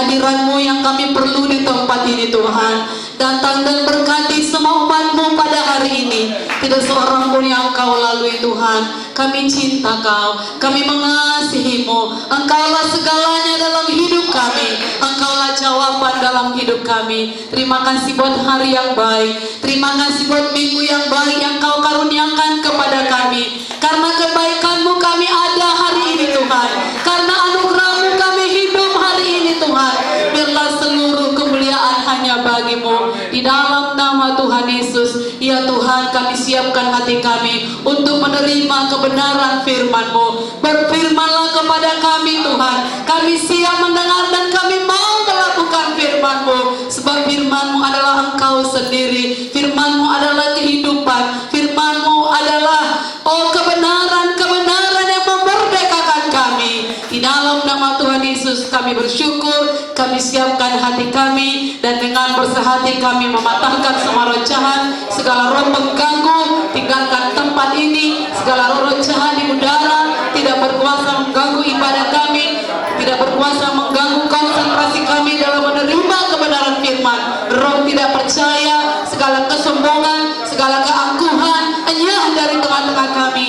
kehadiran-Mu yang kami perlu di tempat ini Tuhan. Datang dan berkati semua umat-Mu pada hari ini. Tidak seorang pun yang Kau lalui Tuhan. Kami cinta Kau, kami mengasihi-Mu. Engkaulah segalanya dalam hidup kami. Engkaulah jawaban dalam hidup kami. Terima kasih buat hari yang baik. Terima kasih buat minggu yang baik yang Kau karuniakan kepada kami. Karena kebaikan-Mu kami ada hari ini Tuhan. Karena anugerah-Mu kami hidup hari ini Tuhan. Biarlah seluruh kemuliaan hanya bagi-Mu. Di dalam nama Tuhan Yesus, ya Tuhan, kami siapkan hati kami untuk menerima kebenaran firman-Mu. Berfirmanlah kepada kami Tuhan. Kami siap mendengar dan kami mau melakukan firman-Mu. Sebab firman-Mu adalah Engkau sendiri. Firman-Mu adalah kehidupan. Firman-Mu adalah kebenaran yang memerdekakan kami. Di dalam nama Tuhan Yesus kami bersyukur. Kami siapkan hati kami, dan dengan bersehati kami mematahkan semua roh jahat, segala roh pengganggu. Tinggalkan tempat ini. Segala roh jahat di udara tidak berkuasa mengganggu ibadah kami, tidak berkuasa mengganggu konsentrasi kami dalam menerima kebenaran firman. Roh tidak percaya, segala kesombongan, segala keangkuhan enyah dari tengah-tengah kami.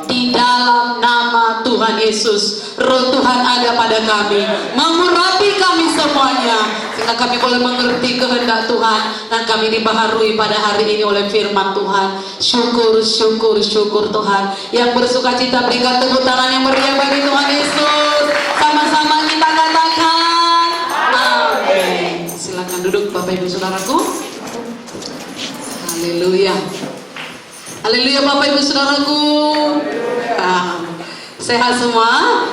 Di dalam nama Tuhan Yesus, roh Tuhan ada pada kami, mengurapi kami semuanya, sehingga kami boleh mengerti kehendak Tuhan, dan kami dibaharui pada hari ini oleh firman Tuhan. Syukur, syukur, syukur Tuhan. Yang bersuka cita berikan tepuk tangan yang meriah bagi Tuhan Yesus. Sama-sama kita katakan amin. Silakan duduk Bapak Ibu Saudaraku. Haleluya. Haleluya Bapak Ibu Saudaraku. Sehat semua?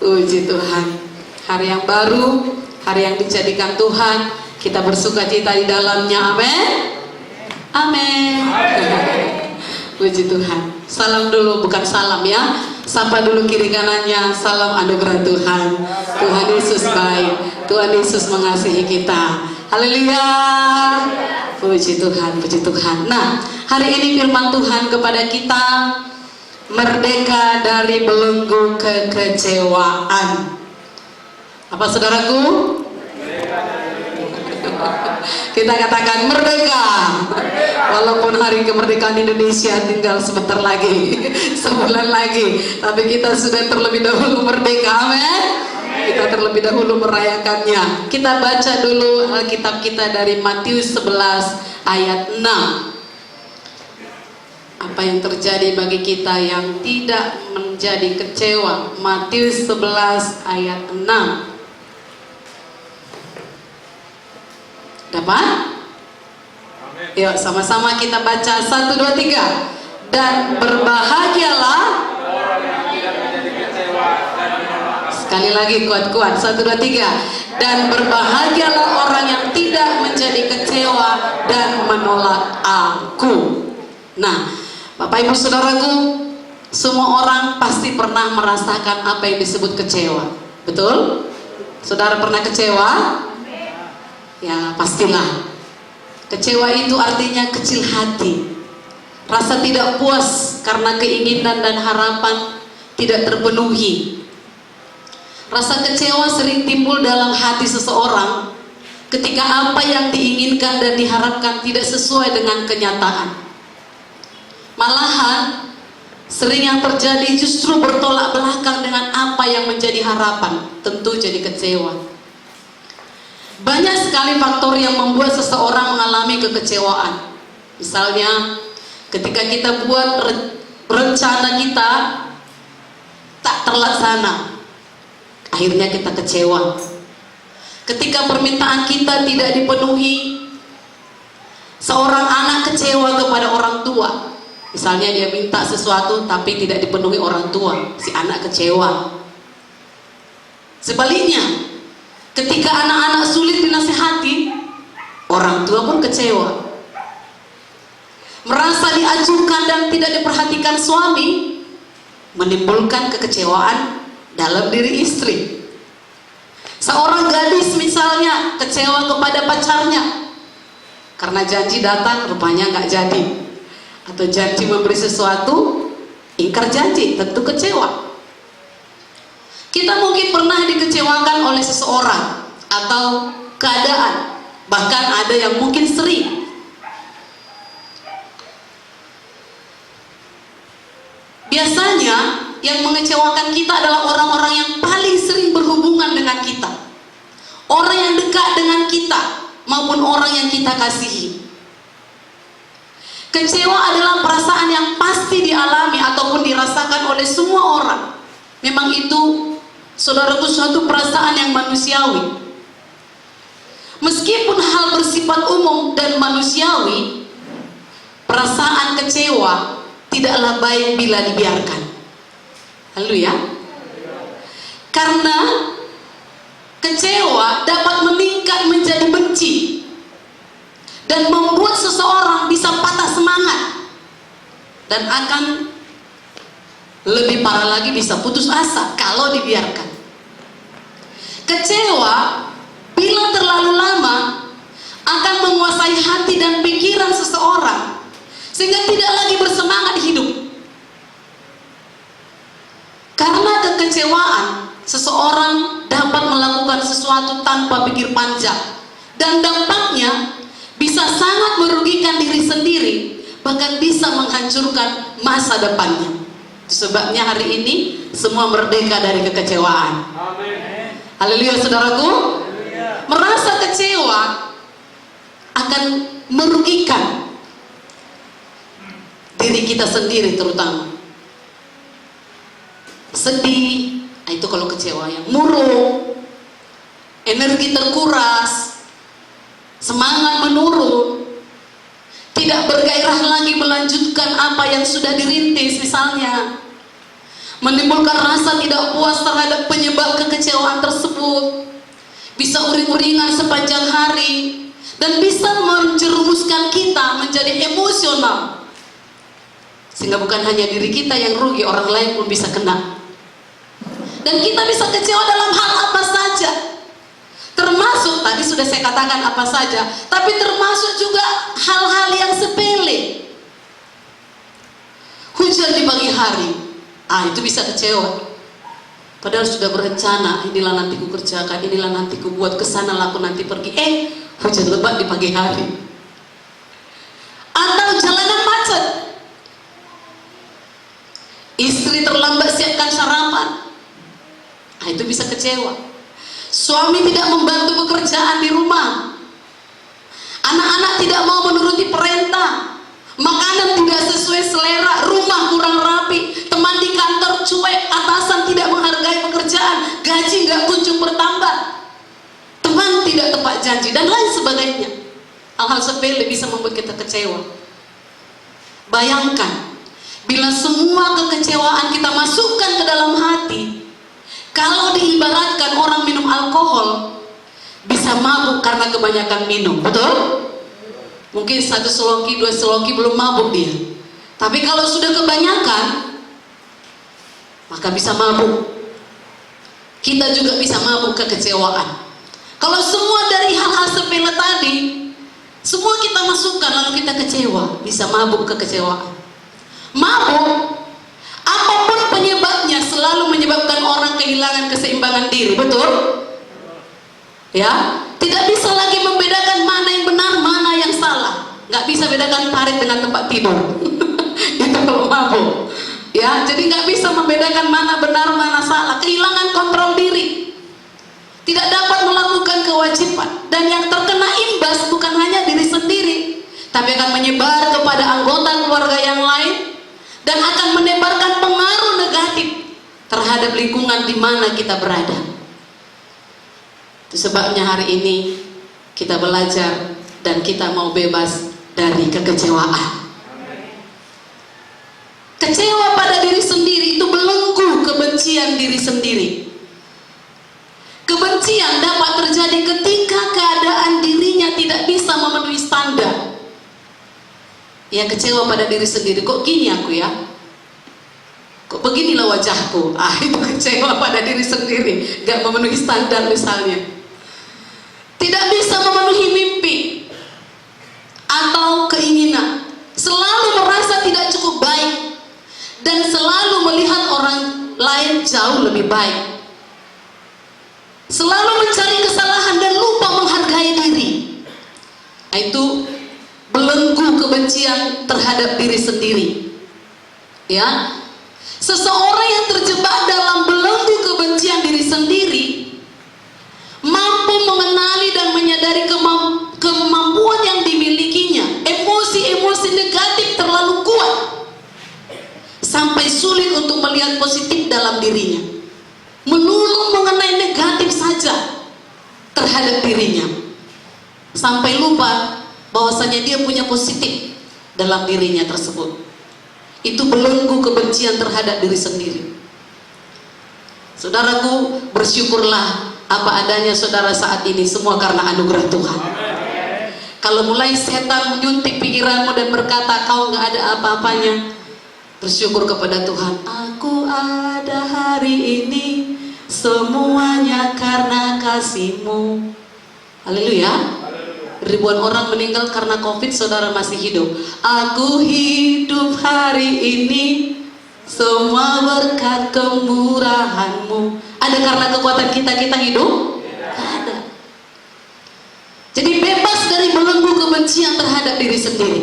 Puji Tuhan. Hari yang baru, hari yang dijadikan Tuhan, kita bersuka cita di dalamnya. Amin. Amin. Puji Tuhan. Salam dulu, bukan salam ya. Sapa dulu kiri kanannya. Salam anugerah Tuhan. Tuhan Yesus baik. Tuhan Yesus mengasihi kita. Haleluya. Puji Tuhan, puji Tuhan. Nah, hari ini firman Tuhan kepada kita, merdeka dari belenggu kekecewaan. Apa saudaraku? Kita katakan merdeka. Walaupun hari kemerdekaan Indonesia tinggal sebentar lagi, sebulan lagi, tapi kita sudah terlebih dahulu merdeka. Amin. Kita terlebih dahulu merayakannya. Kita baca dulu Alkitab kita dari Matius 11 ayat 6. Apa yang terjadi bagi kita yang tidak menjadi kecewa? Matius 11 ayat 6. Dapat? Yuk sama-sama kita baca 1, 2, 3. Dan berbahagialah. Sekali lagi kuat-kuat. 1, 2, 3. Dan berbahagialah orang yang tidak menjadi kecewa dan menolak aku. Nah, Bapak Ibu Saudaraku, semua orang pasti pernah merasakan apa yang disebut kecewa. Betul? Saudara pernah kecewa? Ya, pastilah. Kecewa itu artinya kecil hati. Rasa tidak puas karena keinginan dan harapan tidak terpenuhi. Rasa kecewa sering timbul dalam hati seseorang ketika apa yang diinginkan dan diharapkan tidak sesuai dengan kenyataan. Malahan sering yang terjadi justru bertolak belakang dengan apa yang menjadi harapan. Tentu jadi kecewa. Banyak sekali faktor yang membuat seseorang mengalami kekecewaan. Misalnya ketika kita buat rencana kita tak terlaksana, akhirnya kita kecewa. Ketika permintaan kita tidak dipenuhi, seorang anak kecewa kepada orang tua. Misalnya dia minta sesuatu tapi tidak dipenuhi orang tua, si anak kecewa. Sebaliknya, ketika anak-anak sulit dinasihati, orang tua pun kecewa. Merasa diacuhkan dan tidak diperhatikan suami, menimbulkan kekecewaan dalam diri istri. Seorang gadis misalnya kecewa kepada pacarnya karena janji datang rupanya nggak jadi, atau janji memberi sesuatu ingkar janji, tentu kecewa. Kita mungkin pernah dikecewakan oleh seseorang atau keadaan, bahkan ada yang mungkin sering. Biasanya yang mengecewakan kita adalah orang-orang yang paling sering berhubungan dengan kita, orang yang dekat dengan kita maupun orang yang kita kasihi. Kecewa adalah perasaan yang pasti dialami ataupun dirasakan oleh semua orang. Memang itu, saudaraku, suatu perasaan yang manusiawi. Meskipun hal bersifat umum dan manusiawi, perasaan kecewa tidaklah baik bila dibiarkan. Haleluya. Karena kecewa dapat meningkat menjadi benci dan membuat seseorang bisa patah semangat, dan akan lebih parah lagi bisa putus asa kalau dibiarkan. Kecewa bila terlalu lama akan menguasai hati dan pikiran seseorang sehingga tidak lagi bersemangat hidup. Karena kekecewaan, seseorang dapat melakukan sesuatu tanpa pikir panjang, dan dampaknya bisa sangat merugikan diri sendiri, bahkan bisa menghancurkan masa depannya. Sebabnya hari ini semua merdeka dari kekecewaan. Amin. Haleluya, saudaraku. Merasa kecewa akan merugikan diri kita sendiri, terutama sedih. Itu kalau kecewa yang murung, energi terkuras, semangat menurun, tidak bergairah lagi melanjutkan apa yang sudah dirintis, misalnya menimbulkan rasa tidak puas terhadap penyebab kekecewaan tersebut, bisa uring-uringan sepanjang hari, dan bisa menjerumuskan kita menjadi emosional, sehingga bukan hanya diri kita yang rugi, orang lain pun bisa kena. Dan kita bisa kecewa dalam hal apa saja, termasuk tadi sudah saya katakan apa saja, tapi termasuk juga hal-hal yang sepele. Hujan di pagi hari, itu bisa kecewa. Padahal sudah berencana, inilah nanti ku kerjakan, inilah nanti ku buat, kesana lah aku nanti pergi. Hujan lebat di pagi hari. Atau jalanan macet, istri terlambat siapkan sarapan, itu bisa kecewa. Suami tidak membantu pekerjaan di rumah, anak-anak tidak mau menuruti perintah, makanan tidak sesuai selera, rumah kurang rapi, teman di kantor cuek, atasan tidak menghargai pekerjaan, gaji nggak kunjung bertambah, teman tidak tepat janji, dan lain sebagainya. Hal-hal sepele bisa membuat kita kecewa. Bayangkan bila semua kekecewaan kita masukkan ke dalam hati. Kalau diibaratkan orang minum alkohol, bisa mabuk karena kebanyakan minum, betul? Mungkin 1 seloki, 2 seloki belum mabuk dia, tapi kalau sudah kebanyakan, maka bisa mabuk. Kita juga bisa mabuk kekecewaan. Kalau semua dari hal-hal sepele tadi, semua kita masukkan lalu kita kecewa, bisa mabuk kekecewaan. Mabuk, apapun penyebabnya, selalu menyebabkan orang kehilangan keseimbangan diri, betul? Ya, tidak bisa lagi membedakan mana yang benar, mana yang salah. Nggak bisa bedakan parit dengan tempat tidur. Itu kalau mabuk. Ya, jadi nggak bisa membedakan mana benar, mana salah. Kehilangan kontrol diri. Tidak dapat melakukan kewajiban. Dan yang terkena imbas bukan hanya diri sendiri, tapi akan menyebar kepada anggota keluarga yang lain, dan akan menebarkan pengaruh negatif terhadap lingkungan di mana kita berada. Itu sebabnya hari ini kita belajar dan kita mau bebas dari kekecewaan. Kecewa pada diri sendiri itu belenggu kebencian diri sendiri. Kebencian dapat terjadi ketika keadaan dirinya tidak bisa memenuhi standar. Ya, kecewa pada diri sendiri, kok gini aku ya, kok beginilah wajahku, itu kecewa pada diri sendiri, gak memenuhi standar misalnya, tidak bisa memenuhi mimpi atau keinginan, selalu merasa tidak cukup baik, dan selalu melihat orang lain jauh lebih baik. belenggu kebencian terhadap diri sendiri. Ya, seseorang yang terjebak dalam belenggu kebencian diri sendiri mampu mengenali dan menyadari kemampuan yang dimilikinya. Emosi-emosi negatif terlalu kuat sampai sulit untuk melihat positif dalam dirinya. Melulu mengenai negatif saja terhadap dirinya, sampai lupa bahwasanya dia punya positif dalam dirinya tersebut. Itu belenggu kebencian terhadap diri sendiri. Saudaraku, bersyukurlah apa adanya saudara saat ini, semua karena anugerah Tuhan. Kalau mulai setan menyuntik pikiranmu dan berkata kau nggak ada apa-apanya, bersyukur kepada Tuhan. Aku ada hari ini semuanya karena kasih-Mu. Haleluya. Ribuan orang meninggal karena COVID, saudara masih hidup. Aku hidup hari ini semua berkat kemurahan-Mu. Ada karena kekuatan kita hidup? Tidak ada. Jadi bebas dari belenggu kebencian terhadap diri sendiri.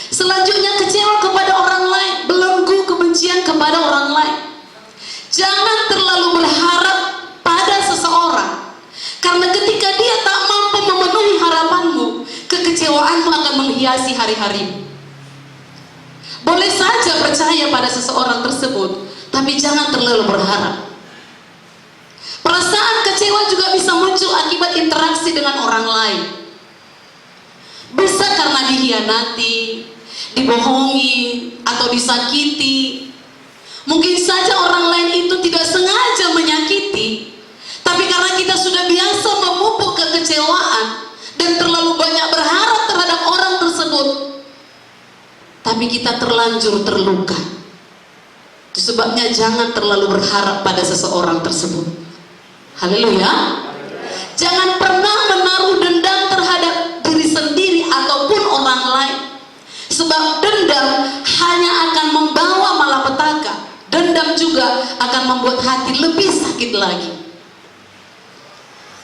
Selanjutnya, kecewa kepada orang lain, belenggu kebencian kepada orang lain. Jangan terlalu berharap pada seseorang, karena ketika dia tak mampu memenuhi harapanmu, kekecewaanmu akan menghiasi hari-harimu. Boleh saja percaya pada seseorang tersebut, tapi jangan terlalu berharap. Perasaan kecewa juga bisa muncul akibat interaksi dengan orang lain. Bisa karena dikhianati, dibohongi, atau disakiti. Mungkin saja orang lain itu tidak sengaja menyakiti, tapi karena kita sudah biasa memupuk kekecewaan dan terlalu banyak berharap terhadap orang tersebut, tapi kita terlanjur terluka. Itu sebabnya jangan terlalu berharap pada seseorang tersebut. Haleluya. Jangan pernah menaruh dendam terhadap diri sendiri ataupun orang lain, sebab dendam hanya akan membawa malapetaka. Dendam juga akan membuat hati lebih sakit lagi.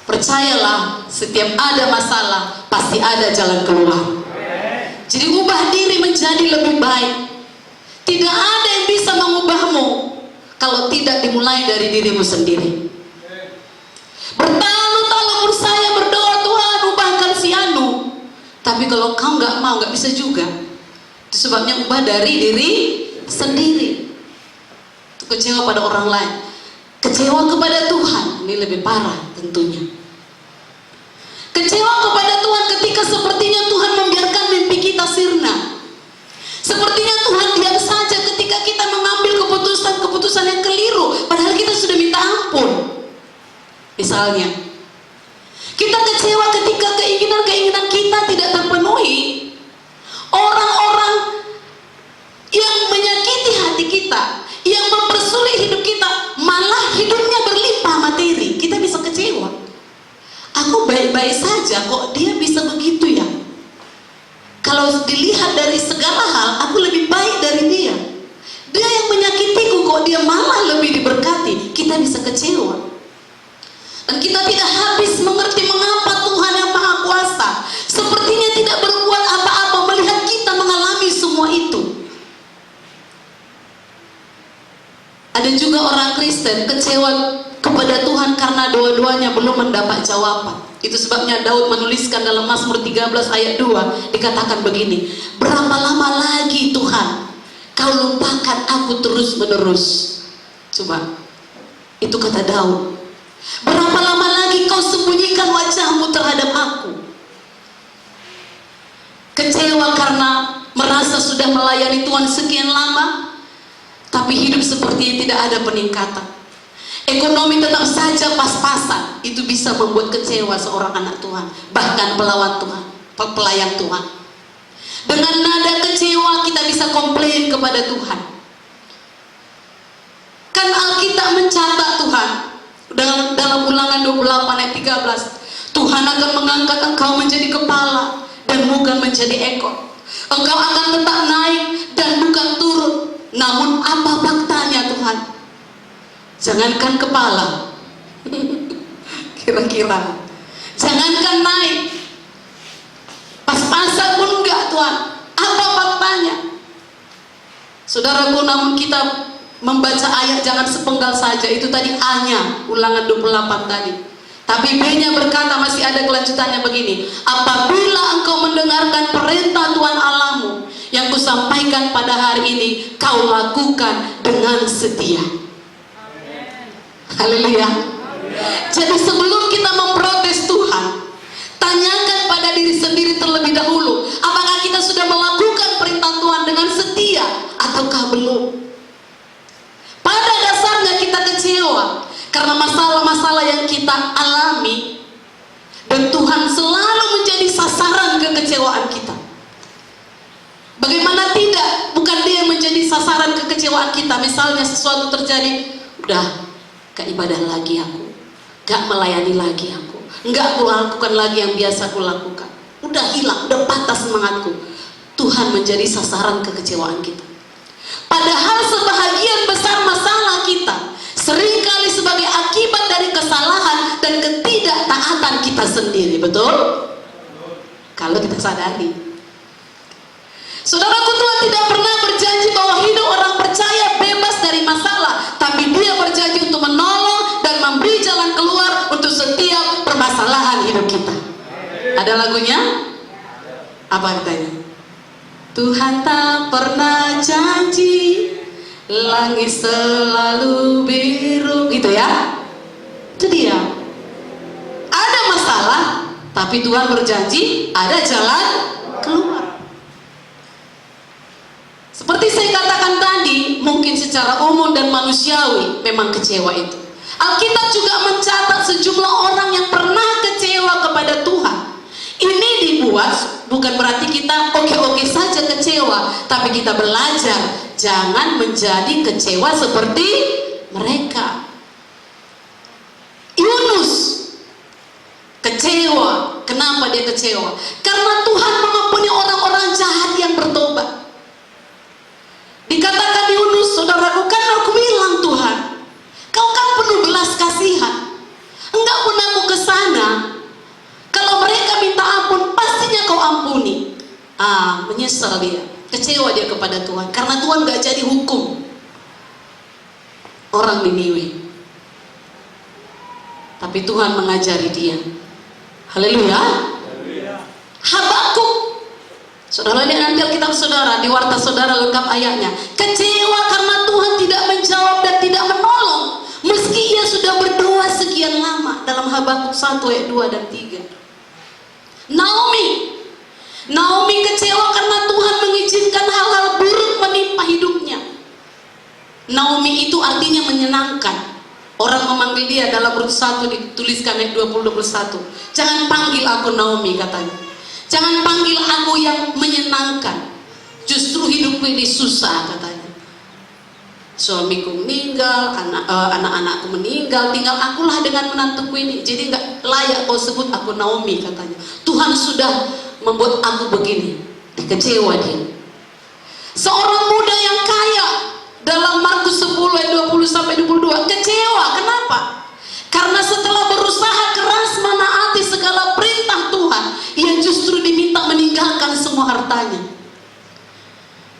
Percayalah, setiap ada masalah pasti ada jalan keluar. Jadi ubah diri menjadi lebih baik. Tidak ada yang bisa mengubahmu kalau tidak dimulai dari dirimu sendiri. Bertahun-tahun saya berdoa, Tuhan ubahkan si Anu, tapi kalau kau nggak mau, nggak bisa juga. Itu sebabnya ubah dari diri sendiri. Itu kecewa pada orang lain. Kecewa kepada Tuhan ini lebih parah tentunya. Kecewa kepada Tuhan ketika sepertinya Tuhan membiarkan mimpi kita sirna. Sepertinya Tuhan diam saja ketika kita mengambil keputusan-keputusan yang keliru, padahal kita sudah minta ampun. Misalnya, kita kecewa ketika keinginan-keinginan kita tidak terpenuhi. Orang-orang yang menyakiti hati kita, yang mempersulit hidup kita, malah hidupnya berlimpah materi, kita bisa kecewa. Aku baik-baik saja, kok dia bisa begitu ya? Kalau dilihat dari segala hal, aku lebih baik dari dia. Dia yang menyakitiku, kok dia malah lebih diberkati. Kita bisa kecewa. Dan kita tidak habis mengerti mengapa Tuhan yang Maha Kuasa sepertinya tidak berbuat apa-apa melihat kita mengalami semua itu. Ada juga orang Kristen kecewa kepada Tuhan karena doa-doanya belum mendapat jawaban. Itu sebabnya Daud menuliskan dalam Mazmur 13 ayat 2, dikatakan begini, berapa lama lagi Tuhan kau lupakan aku terus-menerus. Coba, itu kata Daud. Berapa lama lagi kau sembunyikan wajahmu terhadap aku? Kecewa karena merasa sudah melayani Tuhan sekian lama, tapi hidup sepertinya tidak ada peningkatan. Ekonomi tetap saja pas-pasan. Itu bisa membuat kecewa seorang anak Tuhan, bahkan pelawan Tuhan, pelayan Tuhan. Dengan nada kecewa kita bisa komplain kepada Tuhan. Kan Alkitab mencatat Tuhan dalam Ulangan 28 ayat 13, Tuhan akan mengangkat engkau menjadi kepala dan bukan menjadi ekor. Engkau akan tetap naik dan bukan turun. Namun apa faktanya Tuhan? Jangankan kepala, kira-kira jangankan naik, Pas-pasan pun enggak Tuhan. Apa faktanya? Saudaraku, namun kita membaca ayat jangan sepenggal saja. Itu tadi A-nya, Ulangan 28 tadi. Tapi B-nya berkata, masih ada kelanjutannya begini. Apabila engkau mendengarkan perintah Tuhan Allahmu yang kusampaikan pada hari ini, kau lakukan dengan setia. Haleluya. Jadi sebelum kita memprotes Tuhan, tanyakan pada diri sendiri terlebih dahulu, apakah kita sudah melakukan perintah Tuhan dengan setia ataukah belum? Pada dasarnya kita kecewa karena masalah-masalah yang kita alami, dan Tuhan selalu menjadi sasaran kekecewaan kita. Bagaimana tidak, bukan Dia yang menjadi sasaran kekecewaan kita. Misalnya sesuatu terjadi, udah gak ibadah lagi aku, gak melayani lagi aku, gak lakukan lagi yang biasa aku lakukan, udah hilang, udah patah semangatku. Tuhan menjadi sasaran kekecewaan kita. Padahal sebahagian besar masalah kita seringkali sebagai akibat dari kesalahan dan ketidaktaatan kita sendiri. Betul? Kalau kita sadari. Saudaraku, Tuhan tidak pernah berjanji bahwa hidup orang percaya bebas dari masalah, tapi Dia berjanji untuk menolong dan memberi jalan keluar untuk setiap permasalahan hidup kita. Ada lagunya? Apa katanya? Tuhan tak pernah janji langit selalu biru, gitu ya. Itu Dia. Ada masalah, tapi Tuhan berjanji ada jalan keluar. Seperti saya katakan tadi, mungkin secara umum dan manusiawi memang kecewa itu. Alkitab juga mencatat sejumlah orang yang pernah kecewa kepada Tuhan. Ini dibuat bukan berarti kita oke-oke saja kecewa, tapi kita belajar jangan menjadi kecewa seperti mereka. Yunus kecewa. Kenapa dia kecewa? Karena Tuhan mengampuni orang-orang jahat yang bertobat. Dikatakan Yunus, saudaraku, kan aku bilang Tuhan, kau kan penuh belas kasihan, enggak pun aku ke sana. Kalau mereka minta ampun, pastinya kau ampuni. Menyesal dia, kecewa dia kepada Tuhan, karena Tuhan gak jadi hukum orang Niniwe, tapi Tuhan mengajari dia. Haleluya. Habakuk, saudara, lihat nanti Alkitab saudara, di warta saudara lengkap ayatnya. Kecewa karena Tuhan tidak menjawab dan tidak menolong, meski ia sudah berdoa sekian lama. Dalam Habakuk 1 ayat 2 dan 3. Naomi kecewa karena Tuhan mengizinkan hal-hal buruk menimpa hidupnya. Naomi itu artinya menyenangkan. Orang memanggil dia dalam Rut 1 dituliskan ayat 20-21. Jangan panggil aku Naomi, katanya. Jangan panggil aku yang menyenangkan. Justru hidupku ini susah, katanya. Suamiku meninggal, anak-anakku meninggal, tinggal akulah dengan menantuku ini. Jadi nggak layak kau sebut aku Naomi, katanya. Tuhan sudah membuat aku begini. Kecewa dia. Seorang muda yang kaya dalam Markus 10 ayat 20-22 kecewa. Kenapa? Karena setelah berusaha keras menaati segala perintah Tuhan, ia justru diminta meninggalkan semua hartanya.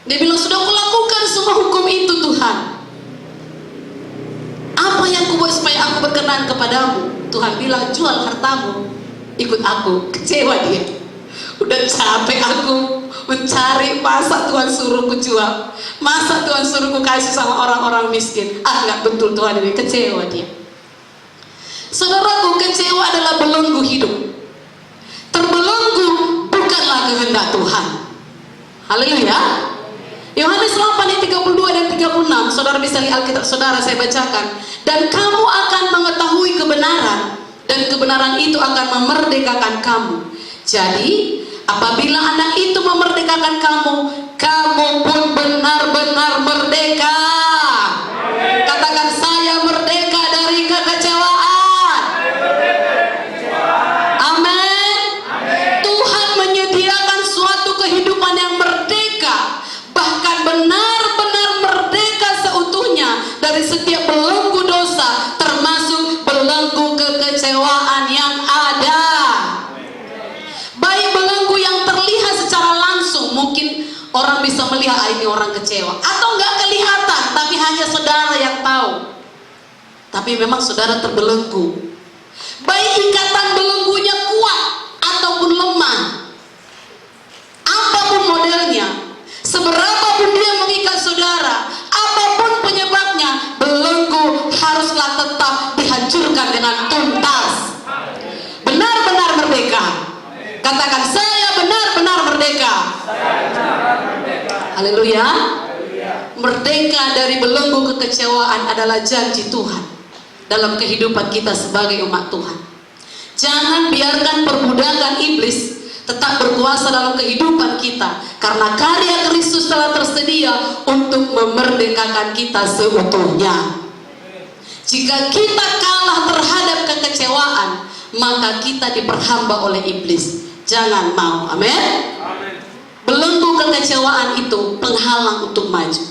Dia bilang, sudah kulakukan semua hukum itu Tuhan. Apa yang kubuat supaya aku berkenan kepadamu? Tuhan bilang, jual hartamu, ikut aku. Kecewa dia. Udah capek aku mencari, masa Tuhan suruh ku jual? Masa Tuhan suruh ku kasih sama orang-orang miskin? Nggak betul Tuhan ini. Kecewa dia. Saudaraku, kecewa adalah belenggu hidup. Terbelenggu bukanlah kehendak Tuhan. Haleluya. Yohanes 8 ayat 32 dan 36. Saudara bisa lihat Alkitab saudara, saya bacakan. Dan kamu akan mengetahui kebenaran, dan kebenaran itu akan memerdekakan kamu. Jadi apabila anak itu memerdekakan kamu, kamu pun benar-benar merdeka. Katakan, saya merdeka dari kekecewaan. Amin. Tuhan menyediakan suatu kehidupan yang merdeka, bahkan benar-benar merdeka seutuhnya dari setiap belenggu dosa, termasuk belenggu kekecewaan yang ada. Baik belenggu yang terlalu orang bisa melihat ini orang kecewa, atau nggak kelihatan tapi hanya saudara yang tahu. Tapi memang saudara terbelenggu, baik ikatan belenggunya kuat ataupun lemah, apapun modelnya, seberapa pun dia mengikat saudara, apapun penyebabnya, belenggu haruslah tetap dihancurkan dengan tuntas. Benar-benar merdeka. Katakan, saya benar-benar merdeka. Haleluya. Merdeka dari belenggu kekecewaan adalah janji Tuhan dalam kehidupan kita sebagai umat Tuhan. Jangan biarkan perbudakan iblis tetap berkuasa dalam kehidupan kita, karena karya Kristus telah tersedia untuk memerdekakan kita seutuhnya. Jika kita kalah terhadap kekecewaan, maka kita diperhamba oleh iblis. Jangan mau, amin. Belenggu kekecewaan itu penghalang untuk maju.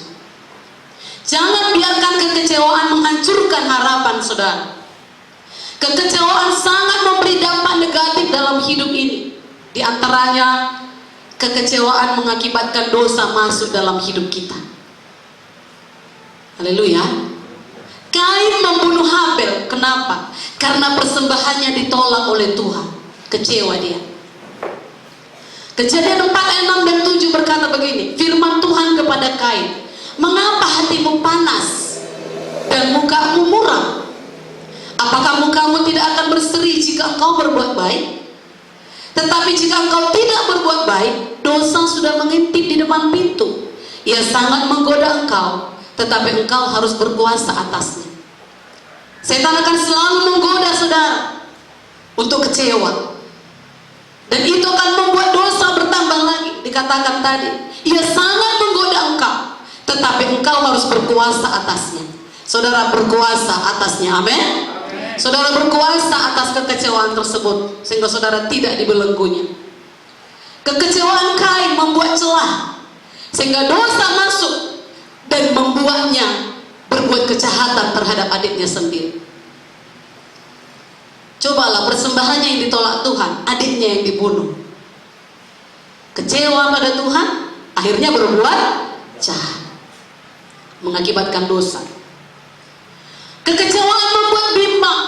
Jangan biarkan kekecewaan menghancurkan harapan saudara. Kekecewaan sangat memberi dampak negatif dalam hidup ini. Di antaranya, kekecewaan mengakibatkan dosa masuk dalam hidup kita. Haleluya. Kain membunuh Habel, kenapa? Karena persembahannya ditolak oleh Tuhan. Kecewa dia. Kejadian 4 ayat 6 dan 7 berkata begini, firman Tuhan kepada Kain, mengapa hatimu panas dan mukamu muram? Apakah mukamu tidak akan berseri jika engkau berbuat baik? Tetapi jika engkau tidak berbuat baik, dosa sudah mengintip di depan pintu. Ia sangat menggoda engkau, tetapi engkau harus berkuasa atasnya. Setan akan selalu menggoda saudara untuk kecewa. Dan itu akan membuat dosa bertambah lagi. Dikatakan tadi, ia sangat menggoda engkau, tetapi engkau harus berkuasa atasnya. Saudara berkuasa atasnya, amin. Saudara berkuasa atas kekecewaan tersebut, sehingga saudara tidak dibelenggunya. Kekecewaan Kain membuat celah, sehingga dosa masuk dan membuatnya berbuat kejahatan terhadap adiknya sendiri. Cobalah, persembahannya yang ditolak Tuhan, adiknya yang dibunuh. Kecewa pada Tuhan, akhirnya berbuat jahat, mengakibatkan dosa. Kekecewaan membuat bimbang.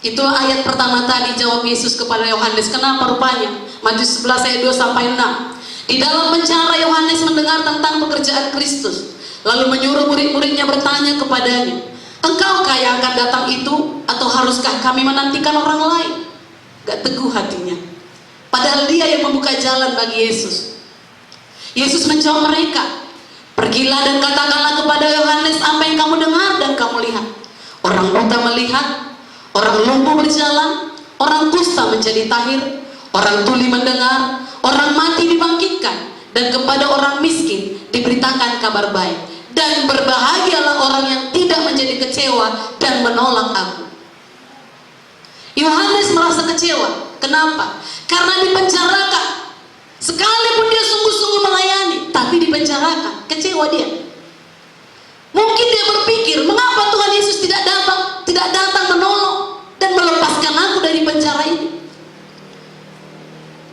Itulah ayat pertama tadi jawab Yesus kepada Yohanes. Kenapa rupanya? Matius 11 ayat 2 sampai 6. Di dalam penjara Yohanes mendengar tentang pekerjaan Kristus, lalu menyuruh murid-muridnya bertanya kepadanya, engkaukah yang akan datang itu, atau haruskah kami menantikan orang lain? Gak teguh hatinya, padahal dia yang membuka jalan bagi Yesus. Yesus menjawab mereka, pergilah dan katakanlah kepada Yohanes apa yang kamu dengar dan kamu lihat. Orang buta melihat, orang lumpuh berjalan, orang kusta menjadi tahir, orang tuli mendengar, orang mati dibangkitkan, dan kepada orang miskin diberitakan kabar baik. Dan berbahagialah orang yang tidak menjadi kecewa dan menolak aku. Yohanes merasa kecewa. Kenapa? Karena dipenjarakan. Sekalipun dia sungguh-sungguh melayani, tapi dipenjarakan. Kecewa dia. Mungkin dia berpikir, mengapa Tuhan Yesus tidak datang menolong dan melepaskan aku dari penjara ini?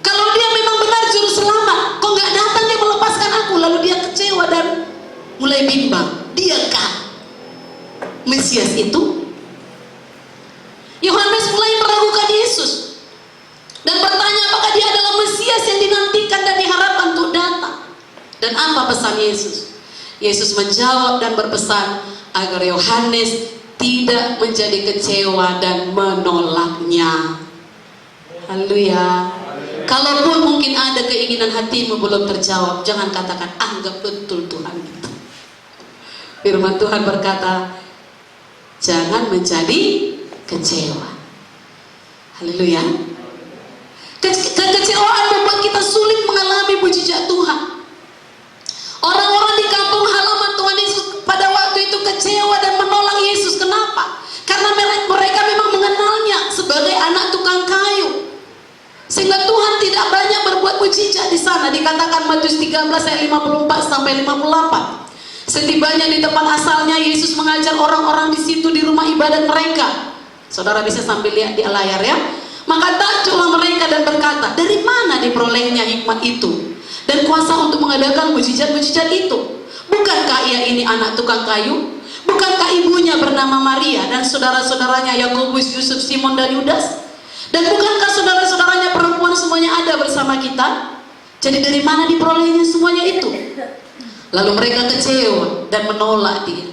Kalau dia memang benar juru selamat, kok nggak datang dia melepaskan aku? Lalu dia kecewa dan mulai bimbang. Diakah Mesias itu? Yohanes mulai meragukan Yesus dan bertanya apakah dia adalah Mesias yang dinantikan dan diharapkan untuk datang. Dan apa pesan Yesus? Yesus menjawab dan berpesan agar Yohanes tidak menjadi kecewa dan menolaknya. Haleluya. Kalaupun mungkin ada keinginan hatimu belum terjawab, jangan katakan anggap betul Tuhan itu. Firman Tuhan berkata, jangan menjadi kecewa. Haleluya. Kekecewaan membuat kita sulit mengalami mujizat Tuhan. Orang-orang di kampung halaman Tuhan Yesus pada waktu itu kecewa dan menolak Yesus. Kenapa? Karena mereka memang mengenalnya sebagai anak tukang kayu, sehingga Tuhan tidak banyak berbuat mujizat di sana. Dikatakan Matius 13 ayat 54 sampai 58. Setibanya di tempat asalnya, Yesus mengajar orang-orang di situ di rumah ibadat mereka. Saudara bisa sambil lihat di layar ya. Maka takjublah mereka dan berkata, dari mana diperolehnya hikmat itu dan kuasa untuk mengadakan mujizat-mujizat itu. Bukankah ia ini anak tukang kayu? Bukankah ibunya bernama Maria dan saudara-saudaranya Yakobus, Yusuf, Simon, dan Yudas? Dan bukankah saudara-saudaranya perempuan semuanya ada bersama kita? Jadi dari mana diperolehnya semuanya itu? Lalu mereka kecewa dan menolak dia.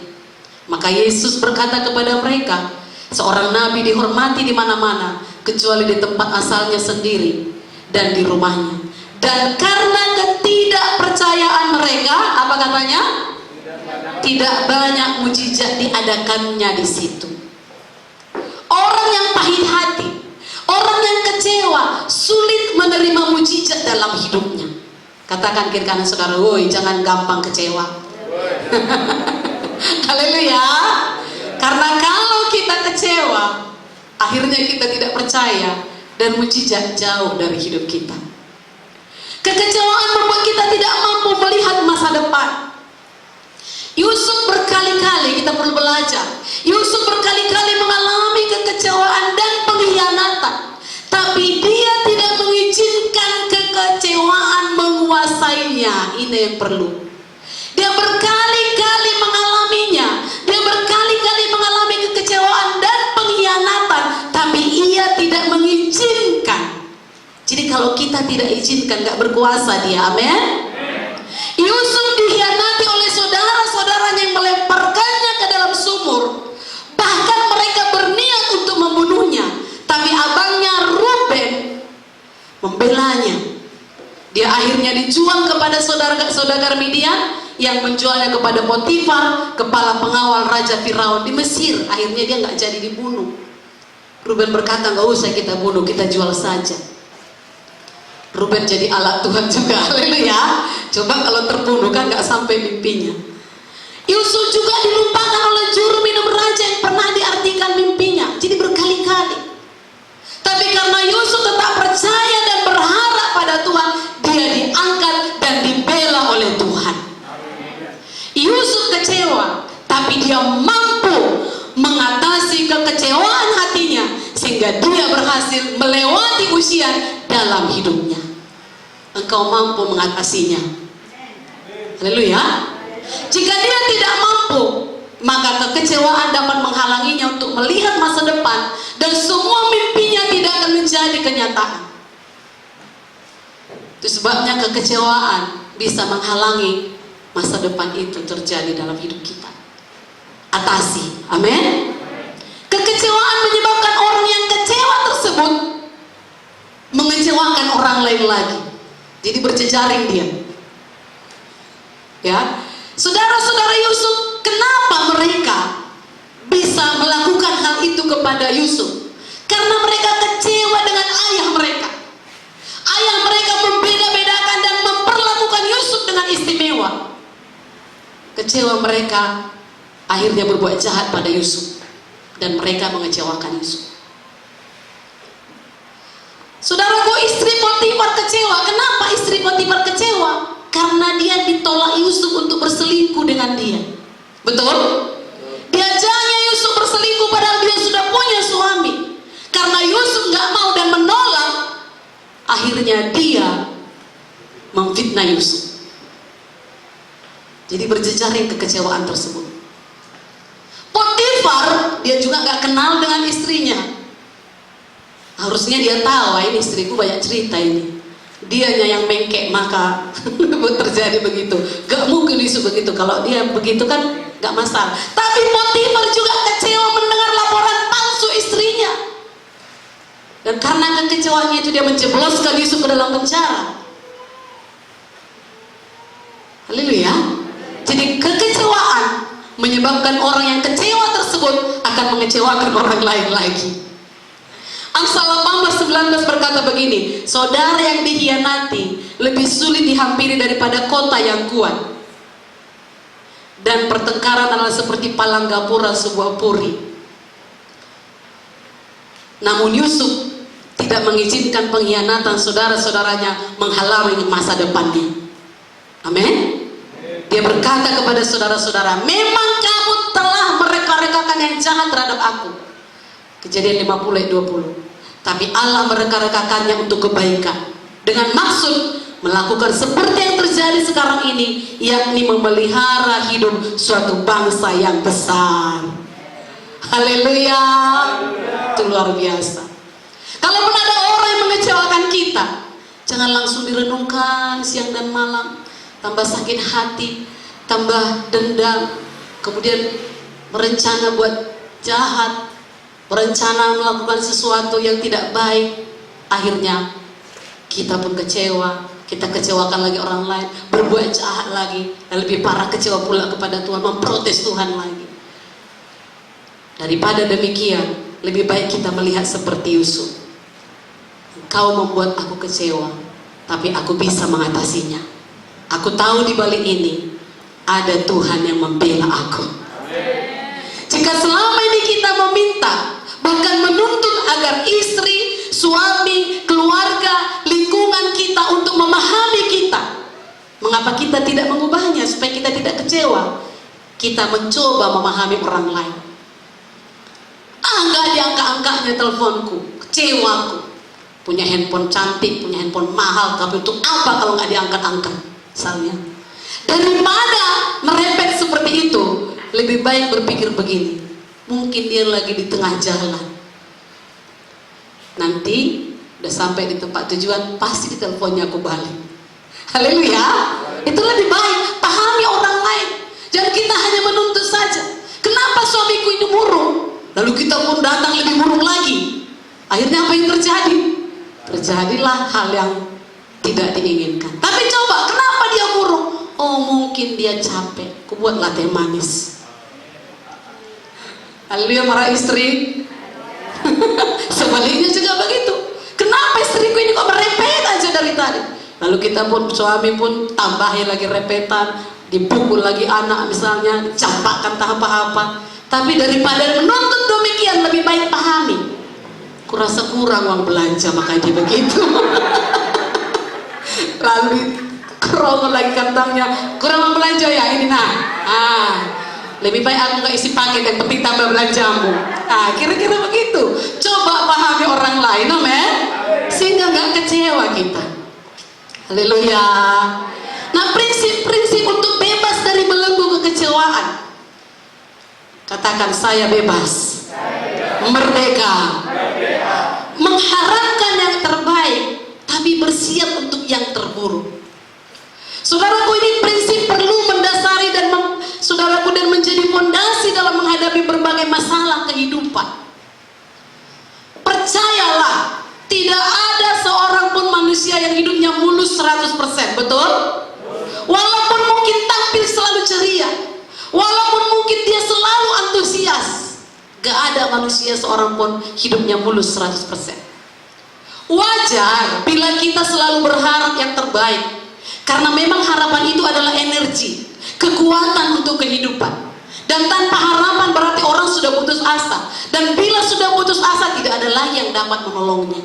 Maka Yesus berkata kepada mereka, seorang nabi dihormati di mana-mana kecuali di tempat asalnya sendiri dan di rumahnya. Dan karena ketidakpercayaan mereka, apa katanya? Tidak banyak mujizat diadakannya di situ. Orang yang pahit hati, orang yang kecewa, sulit menerima mujizat dalam hidupnya. Katakan kiri kanan saudara, woi jangan gampang kecewa. Haleluya. Karena kalau kita kecewa, akhirnya kita tidak percaya dan mujizat jauh dari hidup kita. Kekecewaan membuat kita tidak mampu melihat masa depan. Yusuf berkali-kali, kita perlu belajar, Yusuf berkali-kali mengalami kekecewaan dan pengkhianatan, tapi dia tidak mengizinkan kekecewaan menguasainya. Ini yang perlu. Dia berkali-kali mengalaminya, dia berkali-kali mengalami kekecewaan dan pengkhianatan, tapi ia tidak mengizinkan. Jadi kalau kita tidak izinkan, gak berkuasa dia. Amin. Yusuf dikhianati oleh saudara-saudaranya yang melemparkannya ke dalam sumur. Bahkan mereka berniat untuk membunuhnya, tapi abangnya Ruben membelanya. Dia akhirnya dijual kepada saudagar Midian yang menjualnya kepada Potifar, kepala pengawal Raja Firaun di Mesir. Akhirnya dia nggak jadi dibunuh. Ruben berkata, nggak usah kita bunuh, kita jual saja. Ruben jadi alat Tuhan juga, haleluya. Coba kalau terbunuh kan nggak sampai mimpinya. Yusuf juga dilupakan oleh juru minum raja yang pernah diartikan mimpinya. Jadi berkali-kali. Tapi karena Yusuf tetap percaya dan berharap pada Tuhan, dia diangkat dan dibela oleh Tuhan. Yusuf kecewa, tapi dia mampu mengatasi kekecewaan hatinya sehingga dia berhasil melewati ujian dalam hidupnya. Engkau mampu mengatasinya. Haleluya. Jika dia tidak mampu, maka kekecewaan dapat menghalanginya untuk melihat masa depan dan semua mimpinya tidak akan menjadi kenyataan. Itu sebabnya kekecewaan bisa menghalangi masa depan itu terjadi dalam hidup kita. Atasi. Amin. Kekecewaan menyebabkan orang yang kecewa tersebut mengecewakan orang lain lagi. Jadi berjejaring dia. Ya. Saudara-saudara Yusuf, kenapa mereka bisa melakukan hal itu kepada Yusuf? Karena mereka kecewa dengan ayah mereka. Ayah mereka membeda-bedakan dan memperlakukan Yusuf dengan istimewa. Kecewa mereka akhirnya berbuat jahat pada Yusuf dan mereka mengecewakan Yusuf. Saudaraku, istri Potifar kecewa. Kenapa istri Potifar kecewa? Karena dia ditolak Yusuf untuk berselingkuh dengan dia. Betul? Diajaknya Yusuf berselingkuh padahal dia sudah punya suami. Karena Yusuf gak mau dan menolak, akhirnya dia memfitnah Yusuf. Jadi berjejaring kekecewaan tersebut. Potifar, dia juga gak kenal dengan istrinya. Harusnya dia tahu, ini istriku banyak cerita ini. Dianya yang mengkek, maka terjadi begitu. Gak mungkin Yusuf begitu. Kalau dia begitu kan gak masalah. Tapi Potifar juga kecewa mendengar laporan palsu istrinya. Dan karena kekecewaannya itu dia menjebloskan Yusuf ke dalam penjara. Haleluya. Jadi kekecewaan menyebabkan orang yang kecewa tersebut akan mengecewakan orang lain lagi. Amsal 18:19 berkata begini, saudara yang dikhianati lebih sulit dihampiri daripada kota yang kuat, dan pertengkaran adalah seperti palang gapura sebuah puri. Namun Yusuf tidak mengizinkan pengkhianatan saudara-saudaranya menghalangi masa depannya. Amin. Dia berkata kepada saudara-saudara, memang kamu telah mereka-rekakan yang jahat terhadap aku. Kejadian 50:20. Tapi Allah mereka-rekakannya untuk kebaikan, dengan maksud melakukan seperti yang terjadi sekarang ini, yakni memelihara hidup suatu bangsa yang besar. Haleluya. Itu luar biasa. Kalaupun ada orang yang mengecewakan kita, jangan langsung direnungkan siang dan malam, tambah sakit hati, tambah dendam, kemudian berencana buat jahat, berencana melakukan sesuatu yang tidak baik. Akhirnya kita pun kecewa, kita kecewakan lagi orang lain, berbuat jahat lagi, dan lebih parah kecewa pula kepada Tuhan, memprotes Tuhan lagi. Daripada demikian, lebih baik kita melihat seperti Yusuf. Engkau membuat aku kecewa, tapi aku bisa mengatasinya. Aku tahu di balik ini ada Tuhan yang membela aku. Jika selama ini kita meminta, bahkan menuntut agar istri, suami, keluarga, lingkungan kita untuk memahami kita, mengapa kita tidak mengubahnya supaya kita tidak kecewa? Kita mencoba memahami orang lain. Nggak diangkat-angkatnya teleponku, kecewaku. Punya handphone cantik, punya handphone mahal, tapi untuk apa kalau nggak diangkat-angkat? Misalnya, daripada merepet seperti itu, lebih baik berpikir begini, mungkin dia lagi di tengah jalan, nanti udah sampai di tempat tujuan, pasti di teleponnya aku balik. Haleluya. Itu lebih baik. Pahami orang lain, jangan kita hanya menuntut saja. Kenapa suamiku ini murung, lalu kita pun datang lebih murung lagi. Akhirnya apa yang terjadi? Terjadilah hal yang tidak diinginkan. Tapi coba, kenapa dia murung? Oh, mungkin dia capek, aku buatlah teh manis. Haleluya. Marah istri. Sebaliknya juga begitu. Kenapa istriku ini kok merepet aja dari tadi? Lalu kita pun, suami pun tambahin lagi repetan, dipukul lagi anak misalnya, dicampakkan tak apa-apa. Tapi daripada menuntut demikian, lebih baik pahami. Kurasa kurang uang belanja, makanya dia begitu. Lalu kerongol lagi kantongnya, kurang uang belanja ya ini lebih baik aku nggak isi paket, yang penting tambah belanjamu. Kira-kira begitu. Coba pahami orang lain, amen, sehingga nggak kecewa kita. Haleluya. Nah, prinsip-prinsip untuk bebas dari belenggu kekecewaan. Katakan, saya bebas, merdeka, mengharapkan yang terbaik, tapi bersiap untuk yang terburuk. Saudaraku, ini prinsip perlu mendasari saudaraku dan menjadi fondasi dalam menghadapi berbagai masalah kehidupan. Percayalah, tidak ada seorang pun manusia yang hidupnya mulus 100%, betul? Walaupun mungkin tampil selalu ceria, walaupun mungkin dia selalu antusias, gak ada manusia seorang pun hidupnya mulus 100%. Wajar bila kita selalu berharap yang terbaik, karena memang harapan itu adalah energi, kekuatan untuk kehidupan. Dan tanpa harapan berarti orang sudah putus asa. Dan bila sudah putus asa, tidak ada lagi yang dapat menolongnya.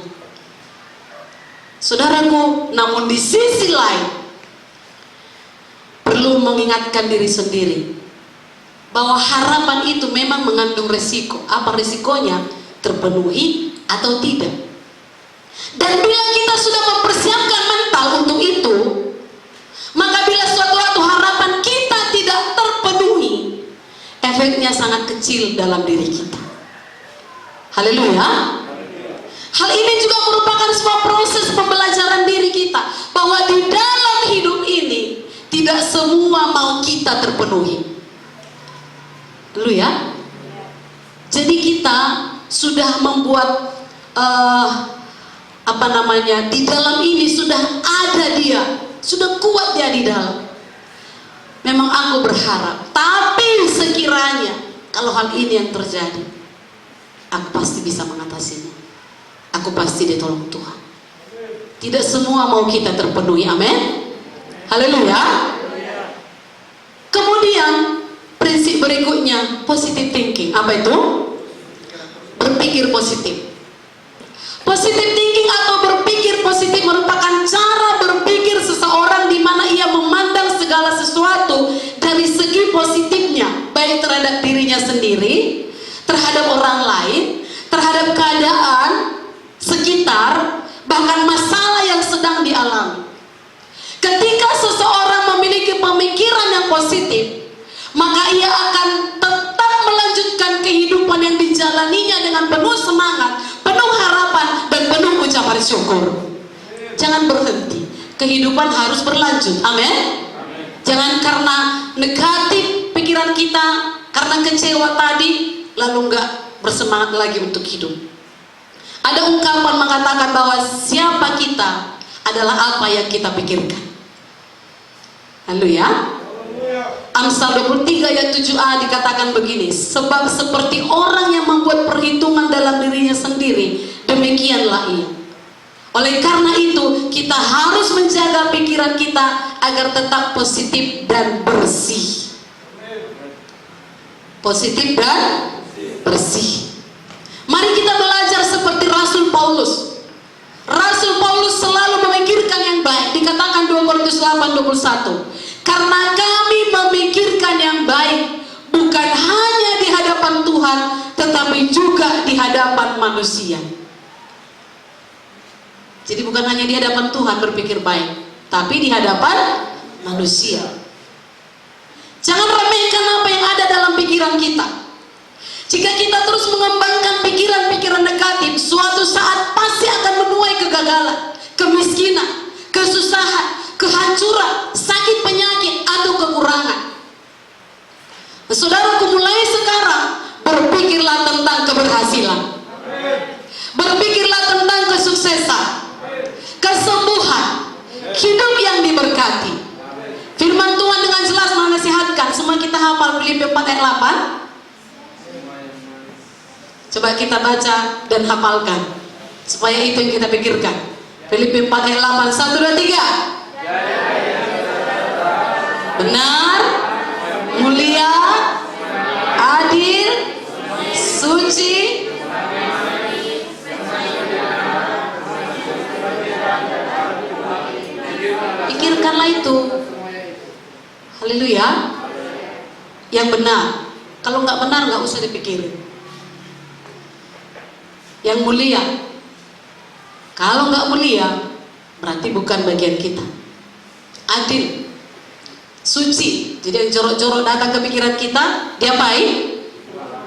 Saudaraku, namun di sisi lain perlu mengingatkan diri sendiri bahwa harapan itu memang mengandung resiko. Apa resikonya? Terpenuhi atau tidak. Dan bila kita sudah mempersiapkan mental untuk itu, maka bila suatu waktu harapan kita tidak terpenuhi, efeknya sangat kecil dalam diri kita. Haleluya. Hal ini juga merupakan sebuah proses pembelajaran diri kita, bahwa di dalam hidup ini tidak semua mau kita terpenuhi. Haleluya. Jadi kita sudah membuat di dalam ini sudah ada dia, sudah kuat dia di dalam. Memang aku berharap, tapi sekiranya kalau hal ini yang terjadi, aku pasti bisa mengatasinya. Aku pasti ditolong Tuhan. Tidak semua mau kita terpenuhi, amin. Haleluya. Kemudian prinsip berikutnya, positive thinking. Apa itu? Berpikir positif. Positive thinking atau berpikir positif merupakan cara berpikir seseorang di mana ia memandang segala sesuatu dari segi positifnya, baik terhadap dirinya sendiri, terhadap orang lain, terhadap keadaan sekitar, bahkan masalah yang sedang dialami. Ketika seseorang memiliki pemikiran yang positif, maka ia akan tetap melanjutkan kehidupan yang dijalaninya dengan penuh semangat, penuh harapan, dan penuh ucapan syukur. Jangan berhenti. Kehidupan harus berlanjut. Amin. Jangan karena negatif pikiran kita, karena kecewa tadi, lalu enggak bersemangat lagi untuk hidup. Ada ungkapan mengatakan bahwa siapa kita adalah apa yang kita pikirkan. Haleluya. Amsal 23 ayat 7a dikatakan begini, sebab seperti orang yang membuat perhitungan dalam dirinya sendiri, demikianlah ia. Oleh karena itu, kita harus menjaga pikiran kita agar tetap positif dan bersih. Positif dan bersih. Mari kita belajar seperti Rasul Paulus. Rasul Paulus selalu memikirkan yang baik. Dikatakan 2 Korintus 8:21. Karena kami memikirkan yang baik, bukan hanya di hadapan Tuhan, tetapi juga di hadapan manusia. Jadi bukan hanya di hadapan Tuhan berpikir baik, tapi di hadapan manusia. Jangan remehkan apa yang ada dalam pikiran kita. Jika kita terus mengembangkan pikiran-pikiran negatif, suatu saat pasti akan menuai kegagalan, kemiskinan, kesusahan, kehancuran, sakit penyakit, atau kekurangan. Saudaraku, mulai sekarang berpikirlah tentang keberhasilan. Berpikirlah tentang kesuksesan, kesembuhan, hidup yang diberkati. Firman Tuhan dengan jelas menasihatkan. Semua kita hafal Filipi 4 ayat 8. Coba kita baca dan hafalkan, supaya itu yang kita pikirkan. Filipi 4 ayat 8. 1, 2, 3. Benar, mulia, adil, suci, pikirkanlah itu. Haleluya. Yang benar. Kalau nggak benar nggak usah dipikirin. Yang mulia. Kalau nggak mulia, berarti bukan bagian kita. Adil, suci. Jadi yang jorok-jorok datang ke pikiran kita, diapain?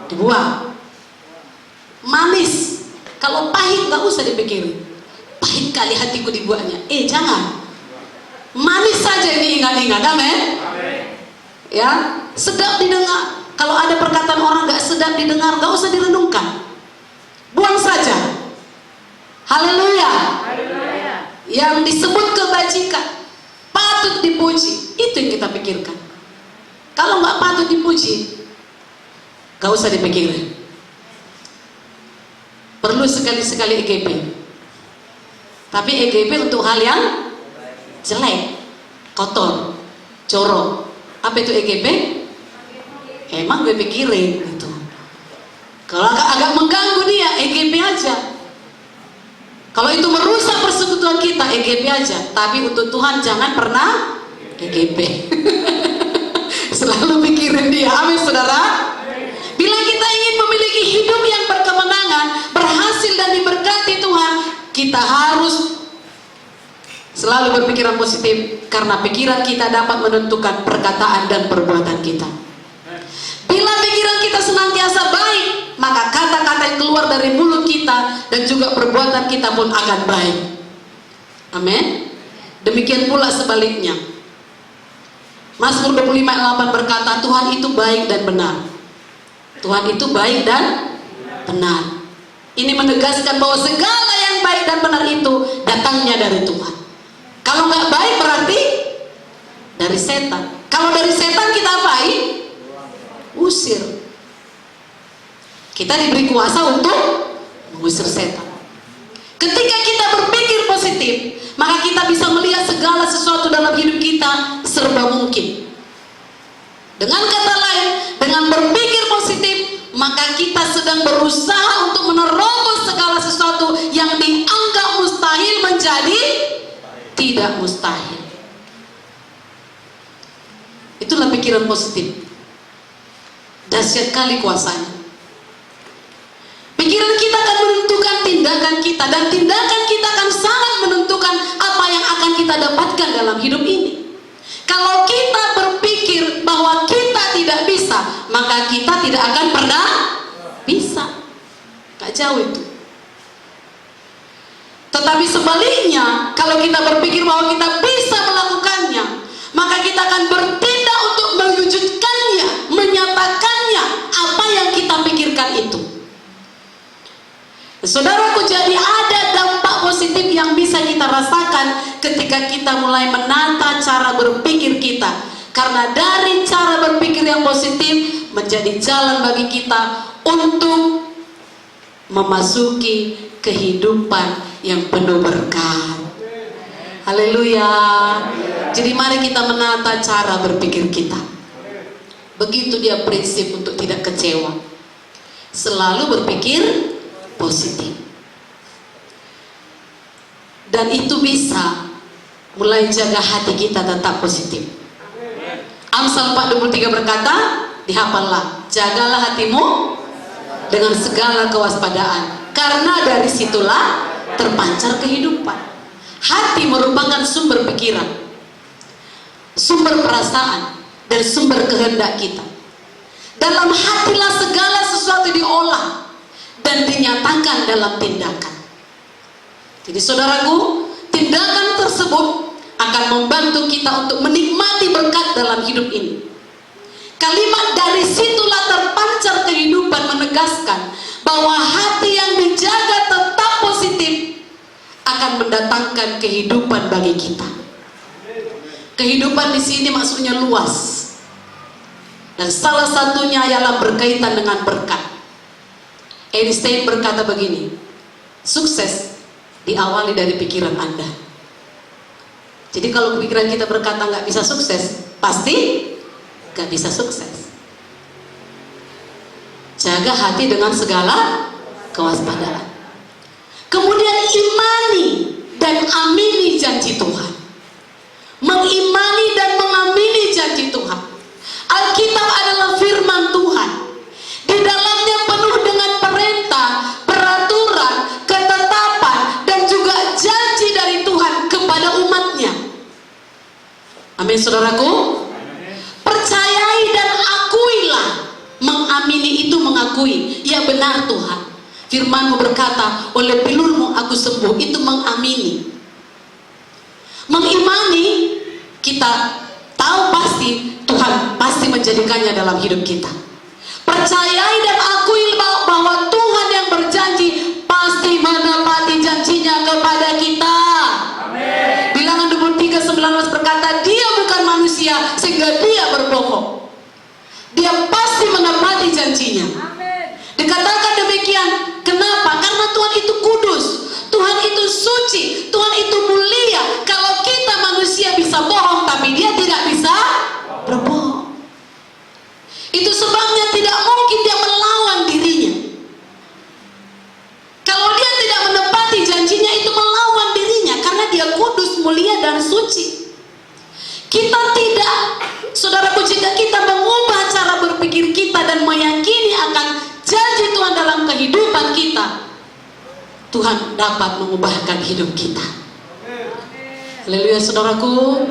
Dibuang. Manis. Kalau pahit nggak usah dipikirin. Pahit kali hatiku dibuatnya. Jangan. Manis saja ini, ingat-ingat. Amin. Ya, sedap didengar. Kalau ada perkataan orang nggak sedap didengar, nggak usah direnungkan. Buang saja. Haleluya. Yang disebut kebajikan, patut dipuji, itu yang kita pikirkan. Kalau nggak patut dipuji, nggak usah dipikirin. Perlu sekali-sekali EGP, tapi EGP untuk hal yang jelek, kotor, jorok. Apa itu EGP? Emang gue pikirin gitu. Kalau agak mengganggu dia, EGP aja. Kalau itu merusak persekutuan kita, EGP aja. Tapi untuk Tuhan jangan pernah EGP. Selalu pikirin dia. Amin, saudara. Bila kita ingin memiliki hidup yang berkemenangan, berhasil dan diberkati Tuhan, kita harus selalu berpikiran positif, karena pikiran kita dapat menentukan perkataan dan perbuatan kita. Bila pikiran kita senantiasa baik, maka kata-kata yang keluar dari mulut kita dan juga perbuatan kita pun akan baik. Amin. Demikian pula sebaliknya. Mazmur 25 ayat 8 berkata, Tuhan itu baik dan benar. Tuhan itu baik dan benar. Ini menegaskan bahwa segala yang baik dan benar itu datangnya dari Tuhan. Kalau nggak baik berarti dari setan. Kalau dari setan kita apain? Usir. Kita diberi kuasa untuk mengusir setan. Ketika kita berpikir positif, maka kita bisa melihat segala sesuatu dalam hidup kita serba mungkin. Dengan kata lain, dengan berpikir positif, maka kita sedang berusaha untuk menerobos segala sesuatu yang dianggap mustahil menjadi tidak mustahil. Itulah pikiran positif. Dahsyat kali kuasanya. Pikiran kita akan menentukan tindakan kita, dan tindakan kita akan sangat menentukan apa yang akan kita dapatkan dalam hidup ini. tidak akan pernah bisa. Gak jauh itu. Tetapi sebaliknya, kalau kita berpikir bahwa kita bisa melakukannya, maka kita akan bertindak untuk mewujudkannya, menyatakannya apa yang kita pikirkan itu. Saudaraku, jadi ada dampak positif yang bisa kita rasakan ketika kita mulai menata cara berpikir kita. Karena dari cara berpikir yang positif menjadi jalan bagi kita untuk memasuki kehidupan yang penuh berkat. Haleluya. Jadi mari kita menata cara berpikir kita. Begitu dia prinsip untuk tidak kecewa. Selalu berpikir positif. Dan itu bisa mulai jaga hati kita tetap positif. Amsal 4:23 berkata, dihafallah, jagalah hatimu dengan segala kewaspadaan, karena dari situlah terpancar kehidupan. Hati merupakan sumber pikiran, sumber perasaan, dan sumber kehendak kita. Dalam hatilah segala sesuatu diolah dan dinyatakan dalam tindakan. Jadi saudaraku, tindakan tersebut akan membantu kita untuk menikmati berkat dalam hidup ini. Kalimat dari situlah terpancar kehidupan menegaskan bahwa hati yang dijaga tetap positif akan mendatangkan kehidupan bagi kita. Kehidupan di sini maksudnya luas. Dan salah satunya ialah berkaitan dengan berkat. Einstein berkata begini, sukses diawali dari pikiran Anda. Jadi kalau pikiran kita berkata nggak bisa sukses, pasti nggak bisa sukses. Jaga hati dengan segala kewaspadaan. Kemudian imani dan amini janji Tuhan. Mengimani dan mengamini janji Tuhan. Alkitab adalah firman Tuhan. Di dalamnya penuh dengan perintah, peraturan, ketetapan, dan juga janji dari Tuhan kepada umatnya. Amin, saudaraku. Percayai dan akuilah. Mengamini itu mengakui. Ya benar Tuhan, firman-Mu berkata, oleh pilur-Mu aku sembuh. Itu mengamini. Mengimani, kita tahu pasti Tuhan pasti menjadikannya dalam hidup kita. Percayai dan akui bahwa Tuhan yang berjanji pasti menepati janjinya kepada kita. Amin. Bilangan 23:19 berkata, Dia bukan manusia sehingga Dia berbohong. Dia pasti menepati janjinya. Amin. Dikatakan demikian, kenapa? Karena Tuhan itu kudus, Tuhan itu suci, Tuhan itu mulia. Kalau kita manusia bisa bohong, tapi Dia tidak bisa berbohong. Itu sebabnya tidak mungkin Dia melawan dirinya. Kalau Dia tidak menepati janjinya, itu melawan dirinya, karena Dia kudus, mulia, dan suci. Kita tidak, saudaraku, jika kita mengubah cara berpikir kita dan meyakini akan janji Tuhan dalam kehidupan kita, Tuhan dapat mengubahkan hidup kita. Haleluya, saudaraku.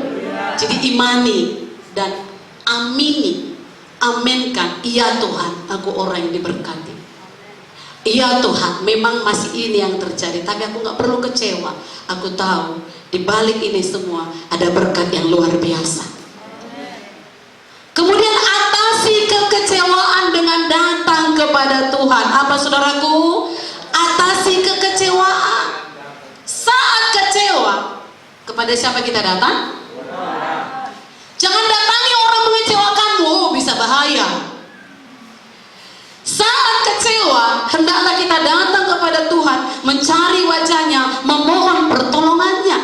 Jadi imani dan amini, aminkan, iya Tuhan, aku orang yang diberkati. Iya Tuhan, memang masih ini yang terjadi, tapi aku gak perlu kecewa. Aku tahu di balik ini semua ada berkat yang luar biasa. Kemudian atasi kekecewaan dengan datang kepada Tuhan. Apa, saudaraku? Atasi kekecewaan. Saat kecewa, kepada siapa kita datang? Jangan datangi orang mengecewakanmu, oh, bisa bahaya. Saat kecewa, hendaklah kita datang kepada Tuhan, mencari wajahnya, memohon pertolongannya.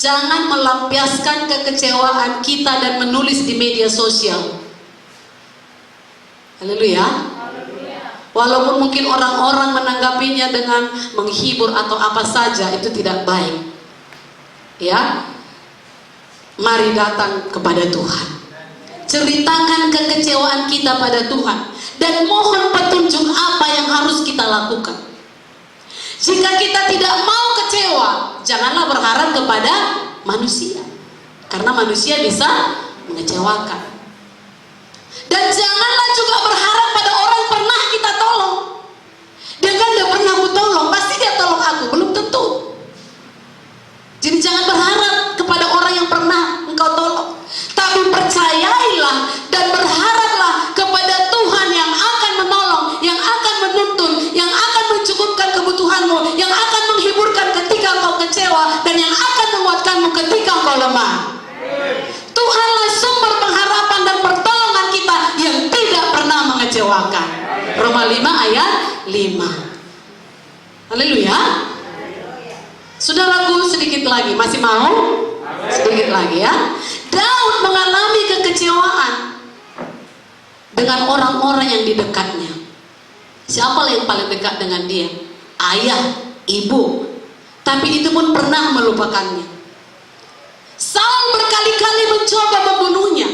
Jangan melampiaskan kekecewaan kita dan menulis di media sosial. Haleluya. Walaupun mungkin orang-orang menanggapinya dengan menghibur atau apa saja, itu tidak baik. Ya, mari datang kepada Tuhan. Ceritakan kekecewaan kita pada Tuhan dan mohon petunjuk apa yang harus kita lakukan. Jika kita tidak mau kecewa, janganlah berharap kepada manusia, karena manusia bisa mengecewakan. Dan janganlah juga berharap pada orang yang pernah kita tolong. Dia kan udah pernah aku tolong, pasti dia tolong aku. Belum tentu. Jadi jangan berharap kepada orang yang pernah engkau tolong. Tapi percayailah dan berharaplah kepada Tuhan yang akan menolong, yang akan menuntun, yang akan mencukupkan kebutuhanmu, yang akan menghiburkan ketika engkau kecewa, dan yang akan menguatkanmu ketika engkau lemah. Tuhanlah sumber pengharapan dan pertolongan kita yang tidak pernah mengecewakan. Roma 5 ayat 5. Haleluya. Saudaraku, sedikit lagi, masih mau? Sedikit lagi ya. Daud mengalami kekecewaan dengan orang-orang yang di dekatnya. Siapa yang paling dekat dengan dia? Ayah, ibu. Tapi itu pun pernah melupakannya. Saul berkali-kali mencoba membunuhnya.